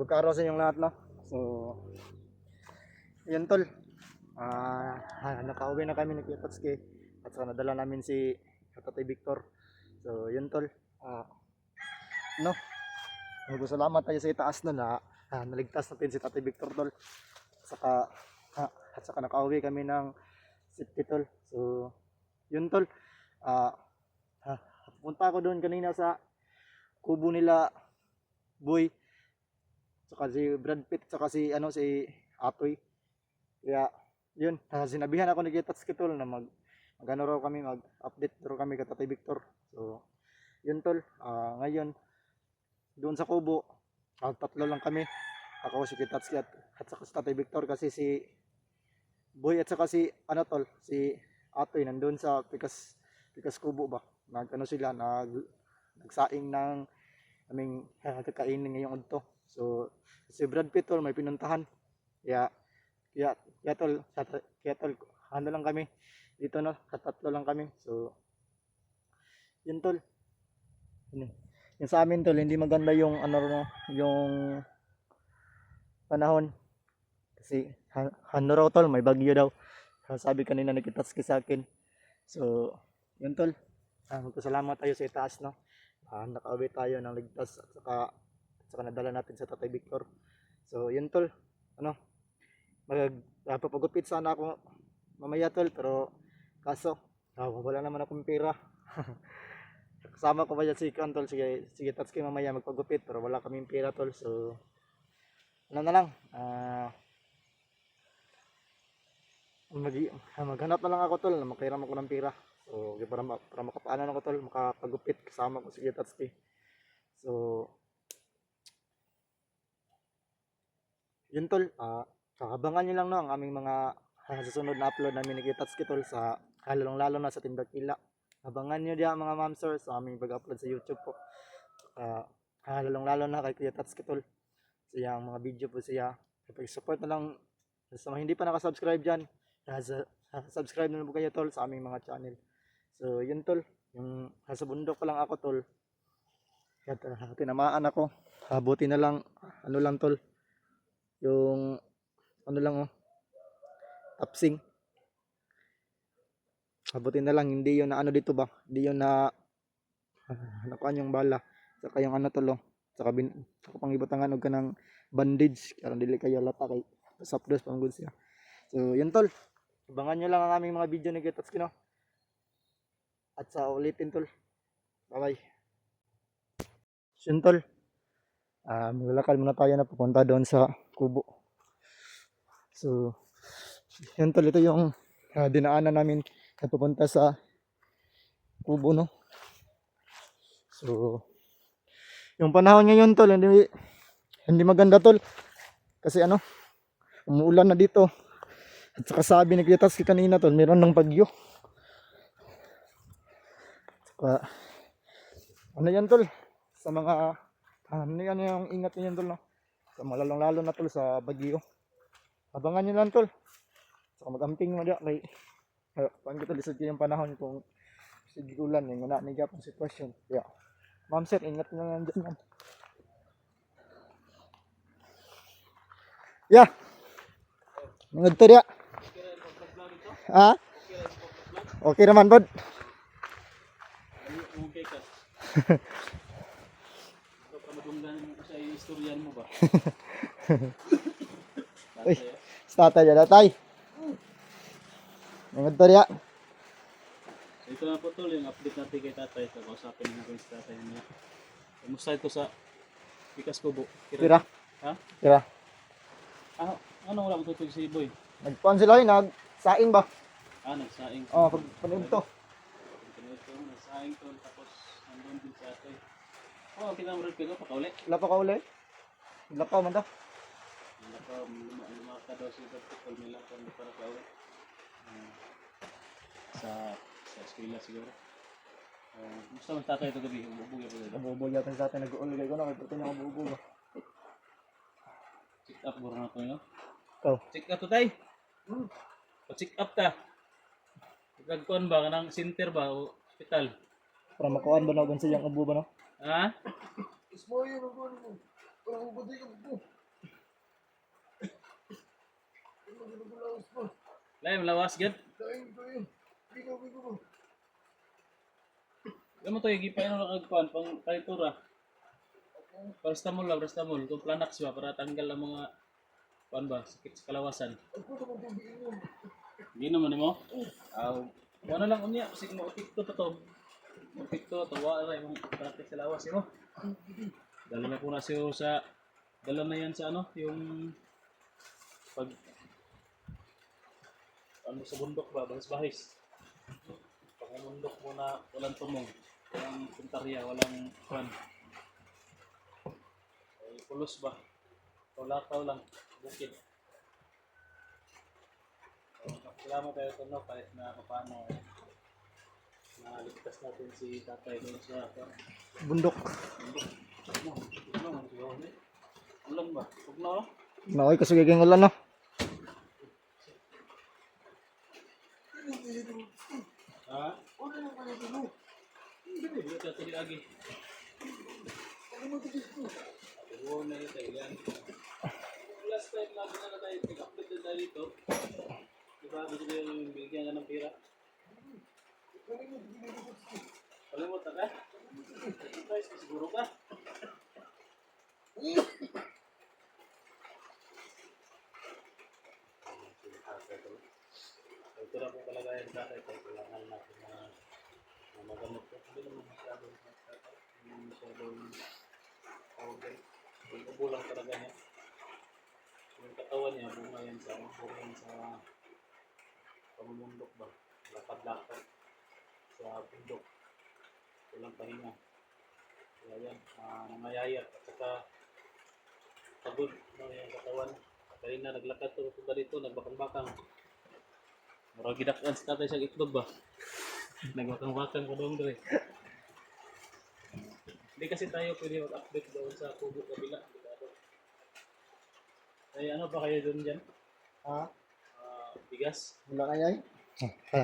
Mapayog ka araw sa inyong lahat, no? So, yun tol. Nakauwi na kami ni Kuya Tatsuki at saka nadala namin si Tatay Victor. So, yun tol. No? Salamat tayo sa itaas na naligtas natin si Tatay Victor tol. Saka, at saka nakauwi kami ng safety tol. So, yun tol. Punta ako doon kanina sa kubo nila Boy, saka si Brad Pitt, saka si Atoy. Kaya yun, sinabihan ako ni Tatsuki tol na mag-ano raw kami, mag-update raw kami kay Tatay Victor. So yun tol, ngayon doon sa kubo, tatlo lang kami. Ako, si Tatsuki at saka si Tatay Victor, kasi si Boy at saka si si Atoy nandun sa Pikas kubo ba. Sila nagsaing ng aming kakainin ngayong udto. So si Brad Pitt tol may pinuntahan. Kaya tol, lang kami dito, no, katatlo lang kami. So yun tol. Yung sa amin tol, hindi maganda yung yung panahon. Kasi raw tol, may bagyo daw. Sabi kanina ni Tatsuki sa akin. So yun tol. Magpasalamat tayo sa itaas, no. Nakauwi tayo ng ligtas at saka nadala natin sa Tatay Victor. So yun tol, magpapagupit sana ako mamaya tol, pero kaso wala naman akong pera. Kasama ko ba si tol, sige Tatsuki mamaya magpagupit, pero wala kaming pera tol. So na lang, maghanap na lang ako tol, na makairam ako ng pera. So para makapaanan ako tol, makapagupit kasama ko si Tatsuki. So yun tol, abangan nyo lang, no, ang aming mga susunod na upload namin ni Tatsuki tol, sa lalo na sa Tindakila. Abangan nyo diyan mga ma'am sir sa aming pag-upload sa YouTube po. Lalo na kay Kuya Tatsuki tol, siyang mga video po siya. Support na lang sa mga hindi pa nakasubscribe dyan. Subscribe na po kayo tol sa aming mga channel. So yun tol, yung sa bundok pa lang ako tol, kaya tinamaan ako. Buti na lang, lang tol, yung tapsing. Buti na lang hindi yun na dito ba, hindi yun na nakuan yung bala. Saka yung tol, saka pangibutangan og kanang bandage karon dili kayo lata kay sapdos pang good siya. So yun tol, abangan nyo lang ang aming mga video ni Tatsuki, no. At sa ulitin tol, bye bye. Yun tol, maglalakad muna tayo na pupunta doon sa kubo. So yun tol, ito yung dinaanan namin na pupunta sa kubo, no. So yung panahon ngayon tol, hindi maganda tol, kasi umuulan na dito. At saka sabi ni Kuya Tatsuki kanina tol, meron ng bagyo. Saka yan tol, sa mga yung ingat niyo tol, no, sa mga lalong-lalo na tol sa bagyo. Abangan niyo lang tol, saka magamping mo diya kay paano tol, lisod yung panahon kung sige ulan yung niga pang sitwasyon. Kaya ma'am sir, ingat niyo lang dyan. Yeah, ngad to diya. Okay naman bud. Okay ka. Madunggan mo sa istoryan mo ba? Uy, stata dyan natay. Ngad to diya. So ito na po tol, yung update natin kay tatay. Ito, kausapin natin si tatay niya. Kamusta ito sa Pikas Kubo? Tira. Ha? Tira. Ano wala mo tutug si Boy? Nagpuan sila nagsaing ba? Nagsaing. Panood to. Nagsaing tol, tapos nandun din si atoy. Kita mo rin kayo, pakauli. Wala pa ka uli? Lakaw man daw. Lumaka daw si Dr. Nila kung hindi para kauli. Sa eskwela siguro. Gusto mong tatay ito gabi, umubog yan po dito. Nabubog yata sa atin, nag-uulagay ko na, pati na kabubog ba? Check up buro na ito nyo. Ikaw? Check up to tay. Check up ta. Nagkuhan ba, kanang center ba o hospital? Para makuhaan ba na kung siyang ubo ba, no? Ha? Ismo yun ang gawin mo. Parang ubod ay ubo. Lain lawas gid. Alam mo to yung gipain mo kagkuan pang kalitura. Parastamol. Kung planax ba para tanggal ang mga kuan ba sakit sa kalawasan. Hindi naman mo. Wala lang unya sig mo tikto pa to. Tikto to wala yung praktis sa lawas mo. Dala na po na siya sa dala na yan sa ano yung pag ano sa bundok ba bahis. Pangumundok mo na walang tumong. Walang puntarya, walang kwan. Ay, pulos ba? Taw lang, bukid. So, salamat tayo ito, no? Kahit na paano naligtas natin si tatay doon sa Bundok. Ulan ba? Huwag na, no? Naoy kasugiging ulan no. Ha? Hindi ka tuli lagi. Huwag na yun tayo yan. Last time lagi na tayo, pick-update na tayo dito. Diba, gusto ko yung bigyan ka ng pira? Kalimutan ka? Guys, siguro ka? Ito na po kalagayan sa akin. Kailangan natin na magamot ko. Hindi naman masyadong okay. Ubo lang talaga niya. Yung katawan niya, bunga yan sa pamumundok ba? Lakad-lakad sa bundok. Walang pahinga. Kaya yan, nangayayat at saka pagod yung katawan. Kanina naglakad to punta dito, nagbakang-bakang. Murag gidakan sa tatay sa itlog ba? Nagbakang-bakang ko doon dre. Hindi kasi tayo pwede mag-update doon sa kubo kabila. Ay ano ba kayo doon dyan? Ha? Bigas? Wala kaya eh.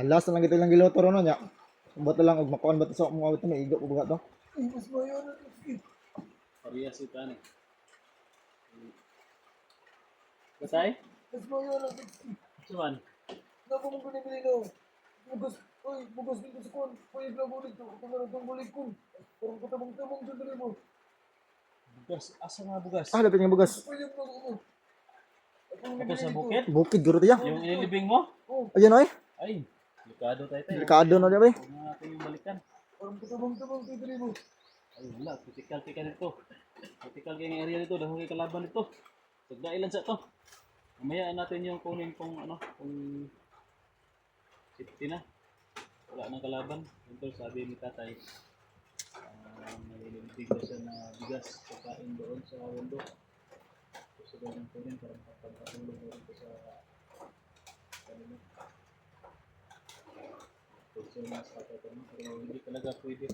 Last na lang ito lang giloto ron nya. Bato lang og makuan bato sa mga ito may igo ko ba to. Parehas ito ano. Kasay? Cuman? Bugas? Asa nga bugas? Lapit nga bugas. Ito sa bukid? Bukid guro tiya. Yung inilibing mo? Ayun oy. Ay, delikado tayo tayo. Delikado na diya bay. Huwag na natin yung balikan. Ay wala, critical nito. Critical kayong area nito, dahil kay kalaban nito. Sagdailan sa to. Mamaya natin yung kunin kung ano, kung safety na. Wala nang kalaban. Ito sabi ni tatay, may lintig ko siya na bigas kakain doon sa bundok. Gusto ko yung kunin para makapagpatulong doon sa kanila. Gusto na sa tatay, pero hindi talaga pwede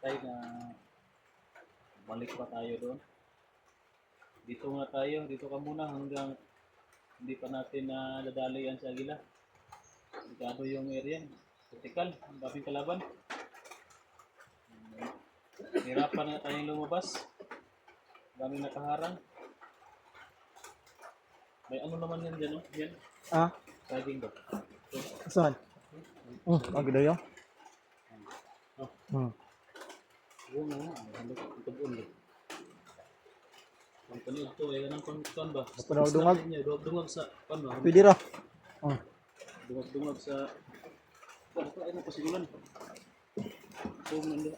tayo na balik pa tayo doon. Dito nga tayo, dito ka muna hanggang hindi pa natin nadadali sa Agila. Delikado yung area. Critical, ang daming kalaban. Hirapan na tayong lumabas. Daming nakaharang. May ano naman yan dyan, no? Yan. Saging ba? Saan? Ang ganda yun. Oo nga, ito buon ba? Ang panood to, ay ganang pang ba? Dungag. Dungag sa, pan ba? Pwede ra. Dungag sa, ano pa, ano pasigulan? So, nandun.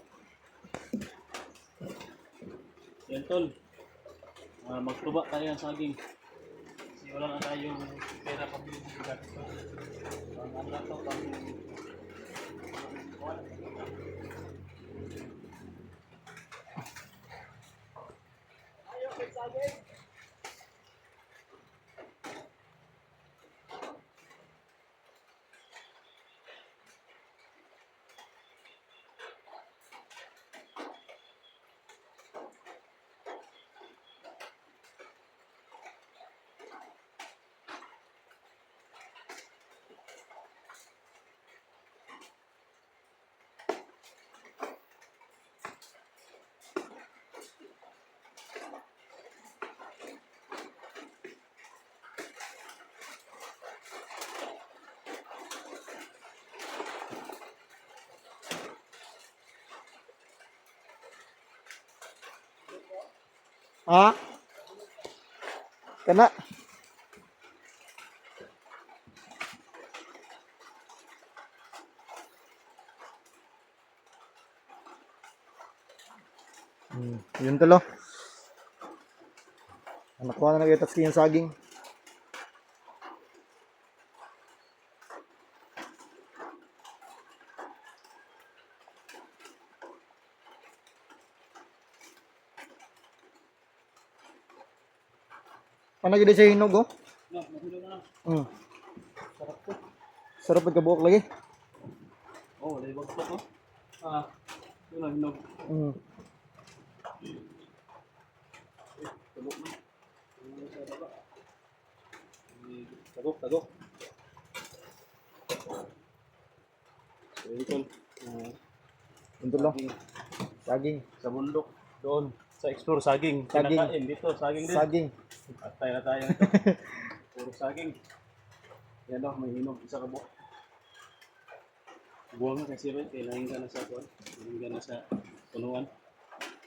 Yan tol, magtuba tayo ng saging. Kasi wala na tayong pera pambili ng bigat. Pang ano na to, pang Ha? Kana? Yun talo. Nakuha na nag-itas yung saging. Paano gid siya hinog oh? No, mahulog na. Sarap to. Sarap pagkabuok lagi. Oh, wala ibang to. Yun lang, hinog. Tagok na. Tagok, tagok. So, ito. Yun talo. Saging. Sa bundok. Doon. Sa explore, saging. Saging. Kinakain dito, saging din. Saging. Patay na tayo nito. Puro saging. Yan o, may hinog. Isa ka buo. Buwang na kasi rin. Kailangan ka na sa kuwan. Kailangan ka na sa punuan.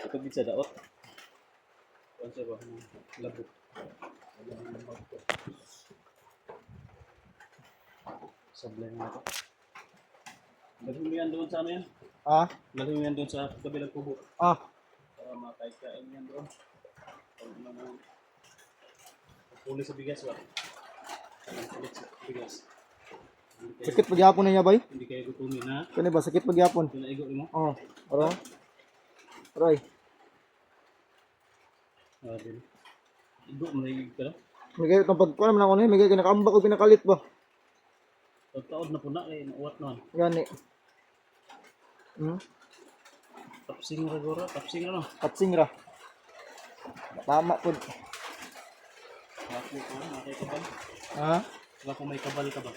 Ito din sa daot. Kuwan siya ba? Labot. Sablay nga ito. Lagyan mo yan doon sa ano yan. Lagyan mo yan doon sa kabilang kubo. Para makain yan doon. Puli sa bigas ba? Puli sa bigas. Sakit pagyapon niya bay? Hindi kayo gutumin ha? Kani ba sakit pagyapon? Pinaigo mo? Aro. Roy. Din. Igo mo na ka na? Migay itong pagkuhan naman ako niya. Migay kinakambak o pinakalit ba? Pagtaod na po na eh. Nauwat naman. Gani. Tapsing ra gora. Tapsing ano? Kapsing ra. Tama po. Ako ko. Nakay kabal. Ha? Wala kung may kabal ka ba?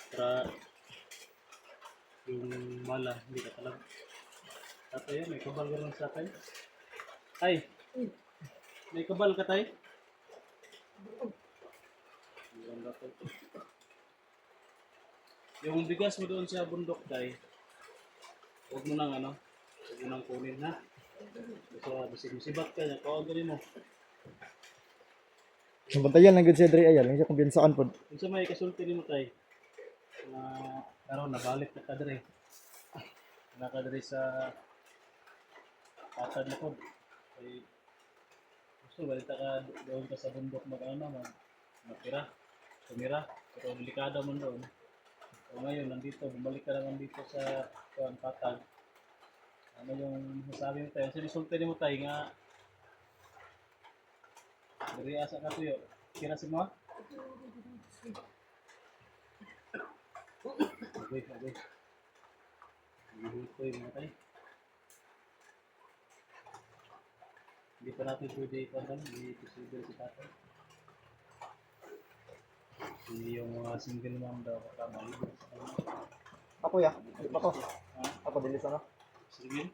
Para yung mala hindi ka talaga. Tatay may kabal ka lang sa akin. Ay! May kabal ka tay? Yung bigas mo doon sa bundok tay, huwag mo nang ano, huwag mo nang kunin ha. Kasi musibat ka niya, kawagan mo. Bantayan lang gud siya diri ayan. Hindi siya kumpiyansaan po. Kung sa may kasulti ni mo tay, karon nabalik na ka diri. Naka diri sa patad na po. Ay, gusto balita ka doon ka sa bundok mag-ano, magtira, tumira, pero delikado man doon. O ngayon, nandito, bumalik ka naman dito sa patag. Ano yung masasabi mo tayo? Sinisulti mo tayo nga dari asa ka tuyo. Kira si mo? Okay. Dito yung mga tayo. Hindi pa natin pwede ipagdan. Hindi posible si tatay. Hindi yung mga single mom daw kasama. Ako ya. Ako. Ako dilis ano. Single?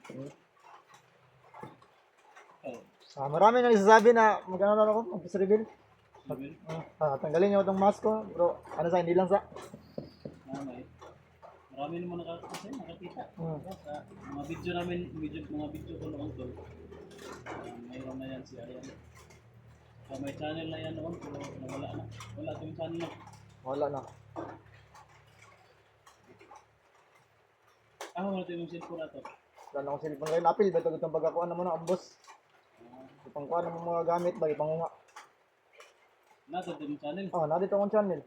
Marami nang isasabi na magano na ako mag-reveal. Single? Tanggalin niyo itong mask ko, bro. Ano sa hindi lang sa. Marami naman nakakita. Sa mga video namin, mga video ko noon to. Mayroon na yan si Arian. May channel na yan noon, pero nawala na. Wala itong channel na. Wala na. Wala ito yung cellphone na to. Wala na akong cellphone ngayon. Apil, ba't itong pagkakuan naman ang ambos. Ipangkuan ng mga gamit ba, ipangunga. Nasa ito yung channel. Nadito akong channel.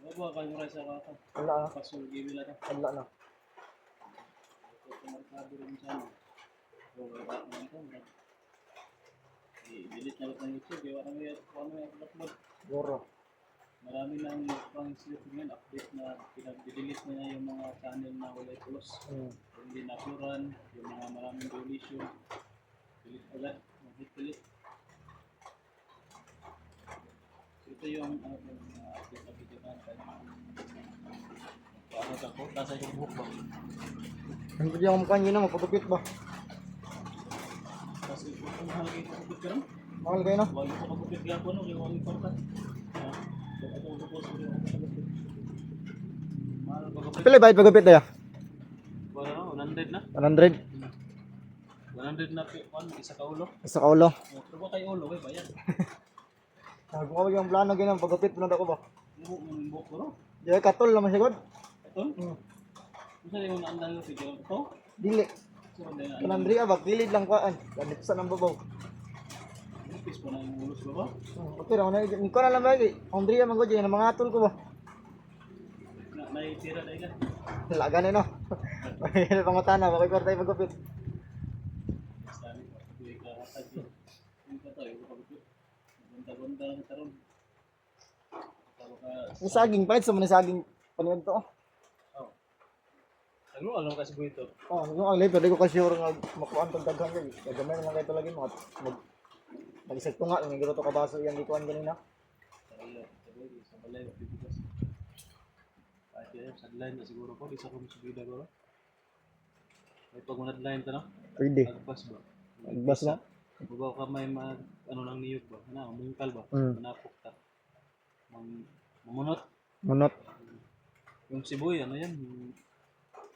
Wala ba kayo rin sa kata? Wala na. Pasul game nila to. Wala na. Ito kumarkado rin yung channel. Wala naman ito. I-delete na ito ng YouTube. Wala may upload. Goro. Marami nang pang slip ngayon, update na pinag-delete na yung mga channel na wala i-close. Hindi na-puran, yung mga maraming deletion. Delete ulit, delete. So ito yung update na video na paano ka ko, tasay yung buhok ba? Hindi niya akong mukha nyo na, magpagupit ba? Tapos kung mahal kayo pagkupit ka lang, Mahal kayo na? wala ko pagkupit ka po, no? Yung mga important. Mahal pagkupit. Pila bayad pagupit na ya? Wala na, 100 na. 100? 100 100 na isa ka ulo. Isa ka ulo. Pero ba kayo ulo, eh, bayan. Nagkuha yung plano ganyan, pagupit mo na ako ba? Yung buhok ko, no? Di ay katol naman sigod. Ito? Kung saan yung naandang yung video? Ito? Dili. So, hindi na. Kanandri abag, dilid lang kuan. Ganit sa nang babaw. Ipis pa na yung ulos ko ba? Okay ra na ko na lang ba gi. Andrea man gud yung mga atol ko ba. Naitira na ilan. Laga ni no. Ay pangutana ba kay kwartay pagupit. Basta ni, hindi ka hatag yun. Hindi ka tayo, kapag gunta-gunta na taron. Tama ka. Yung saging pa sa man saging paniad to. Oh. Ano alam kasi po ito? Oh, yung ang level di ko kasi sure nga makuan tag daghan kay. Gamay naman kay to lagi mo mag Nagisag ko nga, yung giroto ka baso yung gikuan ganina. Sa balay, bibigas. Kahit yan, sa line na siguro ko, di sa kong subida ko. May pag-unad line ta na? Pwede. Agbas ba? Agbas na? Babaw ka may ano nang niyog ba? Ano, mungkal ba? Manapok ta. Mamunot. Munot. Yung siboy, ano yan? Yung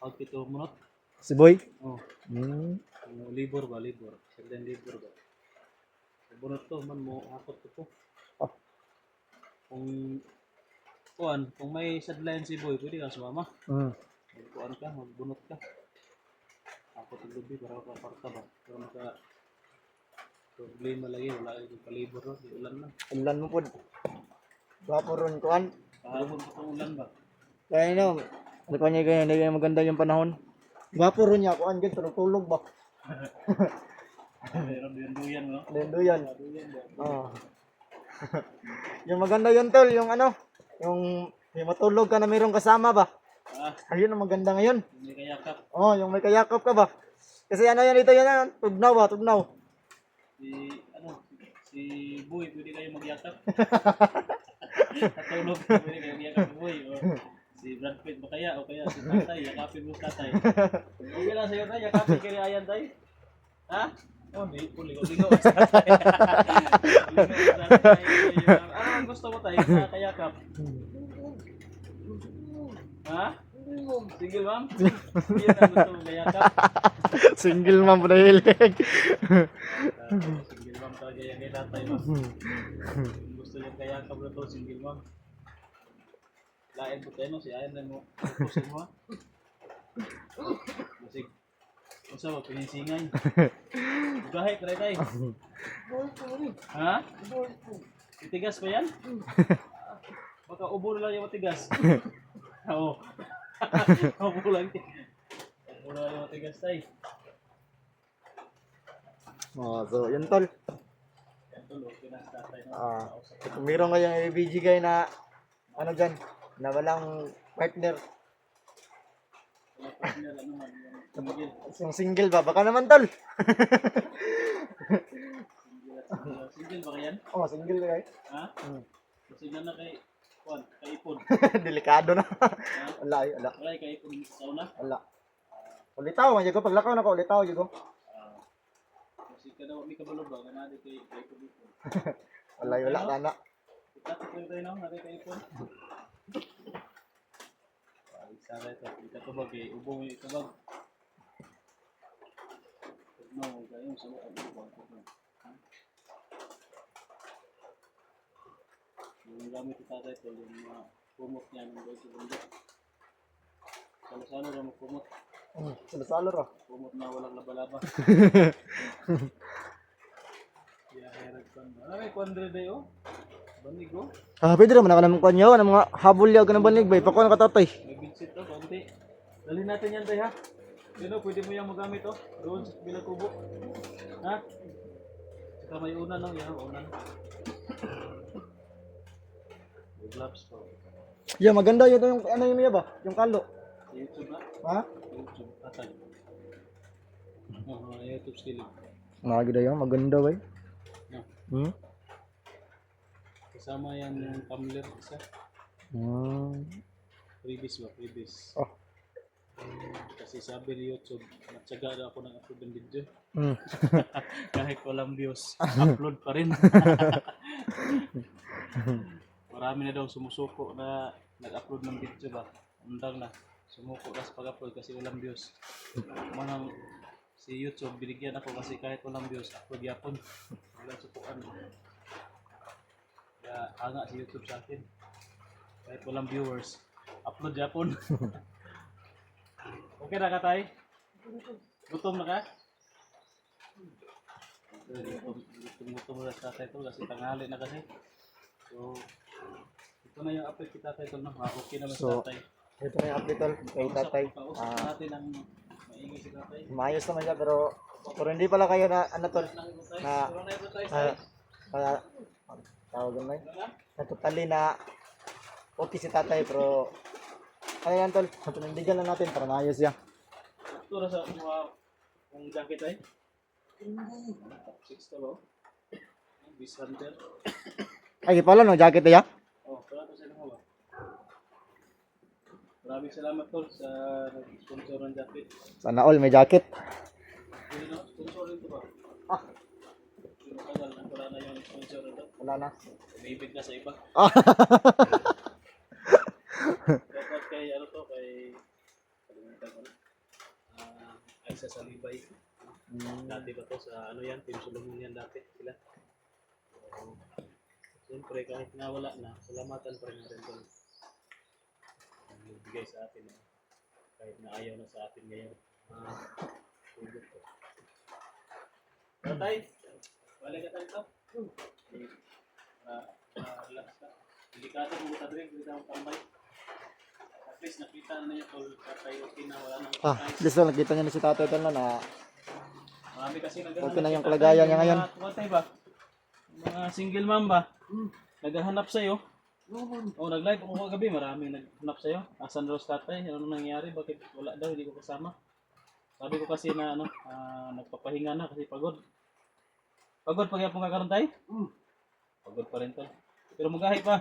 outfit o munot? Si Boy? Oh. Hmm. Yung libor ba? Libor. Sirden libor ba? Bunot to, man mo hakot ko to. Oh. Kung may sadline si boy, pwede kang sumama. Magkuhan ka, magbunot ka. Hakot ang lubi para kaparta ba? Pero maka problema lagi, wala yung palibor no, di ulan na. Ulan mo pod. Gwapo ron kuan. Kahapon pa kang ulan ba? Kaya no, ano pa niya ganyan, hindi maganda yung panahon. Gwapo ron niya kuan gid tulog ba. Meron din duyan, no? Lendo yan. Duyan ba? Oh. Yung maganda yun tol, yung ano, yung matulog ka na mayroong kasama ba? Ayun ang maganda ngayon. May kayakap. Oh, yung may kayakap ka ba? Kasi ano yan ito yan, tugnaw ba, tugnaw. Si boy, pwede kayo magyakap. Katulog, pwede kayo magyakap si boy. O, si Brad Pitt ba kaya? O kaya si tatay, yakapin mo si tatay. Okay lang sa'yo tayo, yakapin kayo ayan tayo. Ha? Oh, di, ligaw sa tatay. Ligaw sa tatay. Ano ang gusto mo tayo sa kayakap? Ha? Single ma'am? Hindi na gusto mo kayakap. Single man po nahilig. Single ma'am talaga yan kay tatay ma'am. Gusto niya kayakap na to, single ma'am. Lain po tayo no, si Ayan na mo. Pusin mo ha. Masig. Kung sa wag pinisingay. Bugahe, try tayo. Ha? Titigas pa yan? Baka ubo na lang yung matigas. Oo. Ubo lang. Ubo na lang yung matigas tayo. Oh, so yun tol. Yan tulog, pinastatay na. Meron kayong ABG guy na ano dyan, na walang partner. Wala pa sila, ano man, single. Yung single ba? Baka naman tol. Single ba yan? Oh, single guy. Ha? Kasi na kay Juan, kay Ipon. Delikado na. Ha? Wala, wala. Wala kay Ipon sa una. Wala. Ulitaw, man ko paglakaw na ko, ulitaw ko. Kasi kada may kabalo ba, ganado kay Ipon. Wala, wala kana. Itatik lang tayo na, natin kay Ipon. Sana ito, ikatubag eh, ubong yung ikatubag. No, gayong sa mga ubong. Yung gamit ito tatay ito, yung mga kumot niya ng gayong sa bundok. Salo-salo na magkumot. Salo-salo ra. Kumot na walang laba-laba. Kaya herag kan. Ay, kuandre dayo. Banig oh. Pwede naman ako naman kanyo, ng mga habol yaw ka ng banig ba? Ipakuha na ka tatay. May bidsit to, konti. Dalhin natin yan tayo ha. Sino, pwede mo yung magamit oh. Doon sa bilang kubo. Ha? Saka may unan no, yan unan. May gloves po. Yeah, maganda yun yung ano yung ba? Yung kalo. Sa YouTube na? Ha? YouTube, atay. YouTube skill. Maganda yun, maganda ba? No. Kasama yan yung tumbler isa. Previous ba? Previous. Oh. Kasi sabi ni YouTube, matyaga na ako ng upload ng video. Mm. Kahit walang views, upload pa rin. Marami na daw sumusuko na nag-upload ng video ba. Undang na. Sumuko na sa pag-upload kasi walang views. Manang si YouTube, binigyan ako kasi kahit walang views, ako gyapon. Walang supuan. Kaya hanga si YouTube sa akin. Kahit walang viewers, upload gyapon. Okay na ka, tay? Gutom na ka? Gutom na sa tatay to kasi tanghali na kasi. So, ito na yung update kita tatay to. No? Okay naman So, sa tatay. ito na yung update tol kay tatay. Kausap natin ang maingay si tatay. Maayos naman siya pero hindi pala kayo na ano tol na tawag mo na totally na okay si tatay pero ano yan tol, panindigan lang natin para maayos siya. Ito na sa mga kung jacket ay. 6 to ba? Beast Hunter. Ay pala no jacket ya. Oh, pala to sa mga ba? Maraming salamat tol sa nag-sponsor ng jacket. Sana all may jacket. Hindi na, sponsor ito ba? Ah, Yung tagal na wala na yung sponsor ito. wala na. Umibig na sa iba. Ah. Dapat kay ano to, kay kalimutan ko na. Ay sa Salibay. Dati ba to sa ano yan, Team Solomon yan dati sila. So, siyempre kahit nga wala na, salamatan pa rin natin to. Nagbigay sa atin kahit na ayaw na sa atin ngayon. Tugot ko. Tatay, balik ka tayo ito. Relax ka. Delikado kung buta rin, hindi na tambay. At least nakita na niyo tol, tatay okay na, wala nang This one nakita niyo na si tatay tol na marami kasi naghahanap. okay na yung kalagayan niya ngayon. Tatay ba? Mga single mom ba? Naghahanap sa'yo. O nag-live ako kagabi, maraming naghanap sa'yo. Asan daw si tatay? Ano nangyari? Bakit wala daw? Hindi ko kasama. Sabi ko kasi na ano, nagpapahinga na kasi pagod. Pagod pag yapong kakaroon tayo? Pagod pa rin to. Pero magahi pa.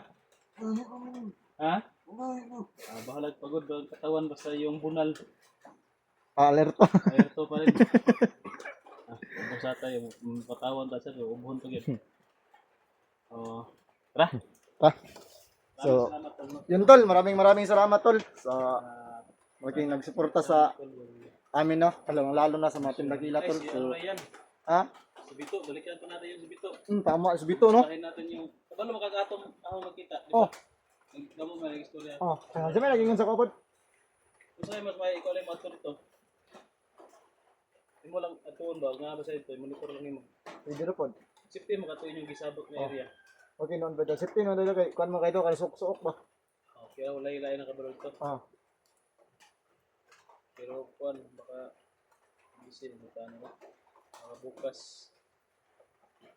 Ha? Bahalag pagod ang katawan basta yung bunal. Alerto. Alerto pa rin. Ubos sa tayo, patawan ta sir, ubuhon to gyud. Oh, tara. Pa. So, Salamat tol. yun tol, maraming salamat tol sa maging nagsuporta sa amin no, lalo na sa mga tindagila tol. Si So, ano na yan? ha? Si Bito, balikan pa natin yung si Bito. Tama, sa bito no. Bahin natin yung, paano makakatong ako magkita? Di Oh, ba? Nagdamo may istorya. oh, sa may naging sa kapod. Kung sa'yo mas may ikaw lang yung matur ito. Hindi mo lang atuon ba? Nga ba sa ito? Monitor lang mo. Pwede ro pod. Safety mo katuin yung gisabot na area. Okay noon ba daw? Safety no daw kay kuan mo kay do kay suok ba. Okay, wala ilayin na kabalog ito. Ah, Pero kuan baka isin mo ano ba? Baka bukas.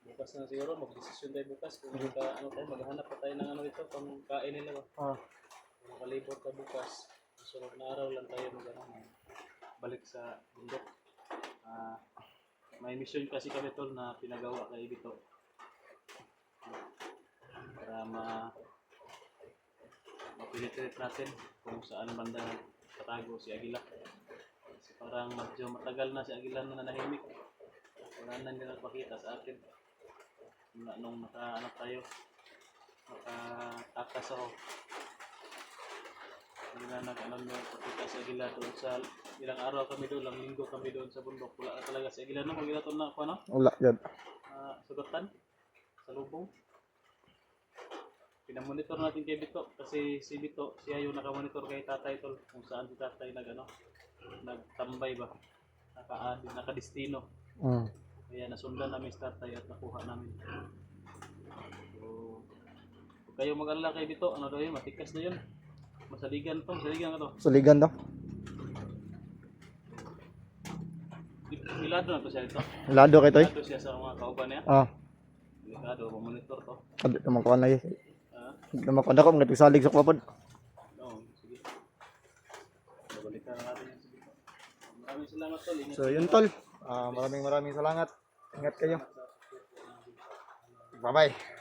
Bukas na siguro magdesisyon tayo bukas kung ano tayo maghanap pa tayo ng ano dito pang kain nila ba. ah. Kung makalibot ka bukas. Susunod na araw lang tayo balik sa bundok. May mission kasi kami tol na pinagawa kay Bito. Para mapenetrate natin kung saan banda patago si Agila. Kasi parang medyo matagal na si Agila na nanahimik. Wala na nila pakita sa atin. Nung naka-ano tayo, nakatakas ako. Hindi na nag-ano pakita sa Agila doon sa ilang araw kami doon, ilang linggo kami doon sa bundok. Wala na talaga si Agila no, magila to na ako ano? Wala jud. Sugatan sa lubong. Pinamonitor natin kay Bito kasi si Bito siya yung nakamonitor kay tatay tol kung saan si tatay nagtambay ba, nakadestino. Kaya nasundan namin si tatay at nakuha namin. So huwag kayong mag-alala kay Bito, ano daw yun, matikas na yun. Masaligan ka to. Suligan daw. Milado na to siya ito. Lado kay toy. Milado siya sa mga kauban niya. Ah, Delikado, mamonitor to. kadto naman kuan lagi. Ah, Naman kuan ako mga salig sa kapod. oo, sige. Babalikan natin yan sa Bito. Maraming salamat tol. Ingat So yun tol. Maraming salamat. Ingat kayo. Bye-bye.